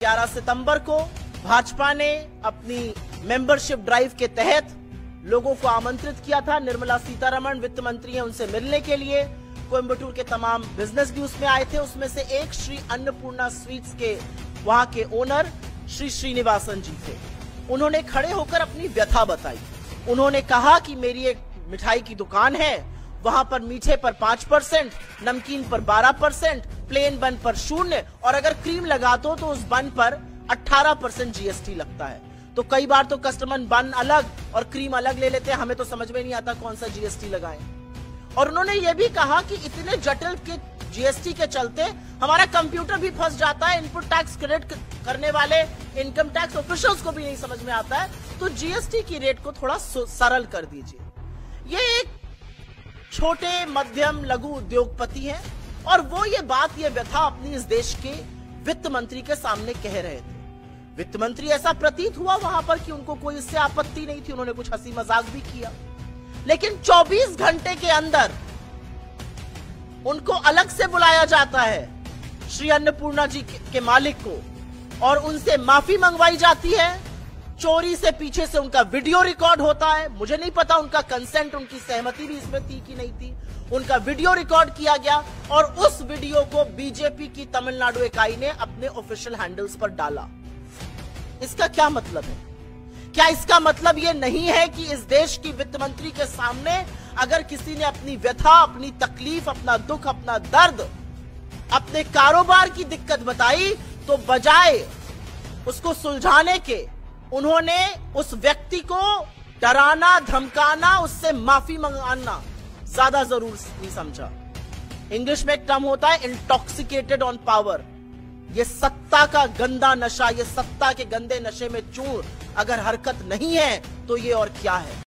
11 सितंबर को भाजपा ने अपनी मेंबरशिप ड्राइव के तहत लोगों को आमंत्रित किया था। निर्मला सीतारमण वित्त मंत्री हैं, उनसे मिलने के लिए कोयंबटूर के तमाम बिजनेस भी उसमें आए थे। उसमें से एक श्री अन्नपूर्णा स्वीट्स के वहां के ओनर श्री श्रीनिवासन जी थे। उन्होंने खड़े होकर अपनी व्यथा बताई। उन्होंने कहा कि मेरी एक मिठाई की दुकान है, वहां पर मीठे पर 5%, नमकीन पर 12%, प्लेन बन पर 0 और अगर क्रीम लगा दो तो उस बन पर 18% जीएसटी लगता है। तो कई बार तो कस्टमर बन अलग और क्रीम अलग ले लेते हैं, हमें तो समझ में नहीं आता कौन सा जीएसटी लगाएं। और उन्होंने ये भी कहा कि इतने जटिल के जीएसटी के चलते हमारा कंप्यूटर भी फंस जाता है, इनपुट टैक्स क्रेडिट करने वाले इनकम टैक्स ऑफिशियल्स को भी नहीं समझ में आता है, तो जीएसटी की रेट को थोड़ा सरल कर दीजिए। ये एक छोटे मध्यम लघु उद्योगपति हैं और वो ये व्यथा अपनी इस देश के वित्त मंत्री के सामने कह रहे थे। वित्त मंत्री ऐसा प्रतीत हुआ वहां पर कि उनको कोई इससे आपत्ति नहीं थी, उन्होंने कुछ हंसी मजाक भी किया, लेकिन 24 घंटे के अंदर उनको अलग से बुलाया जाता है श्री अन्नपूर्णा जी के मालिक को और उनसे माफी मंगवाई जाती है। चोरी से पीछे से उनका वीडियो रिकॉर्ड होता है। मुझे नहीं पता उनका कंसेंट, उनकी सहमति भी इसमें थी कि नहीं थी। उनका वीडियो रिकॉर्ड किया गया और उस वीडियो को बीजेपी की तमिलनाडु इकाई ने अपने ऑफिशियल हैंडल्स पर डाला। इसका क्या मतलब है? क्या इसका मतलब यह नहीं है कि इस देश की वित्त मंत्री के सामने अगर किसी ने अपनी व्यथा, अपनी तकलीफ, अपना दुख, अपना दर्द, अपने कारोबार की दिक्कत बताई तो बजाय उसको सुलझाने के उन्होंने उस व्यक्ति को डराना, धमकाना, उससे माफी मंगाना ज्यादा जरूर नहीं समझा। इंग्लिश में एक टर्म होता है इंटॉक्सिकेटेड ऑन पावर। ये सत्ता का गंदा नशा, ये सत्ता के गंदे नशे में चूर अगर हरकत नहीं है तो ये और क्या है।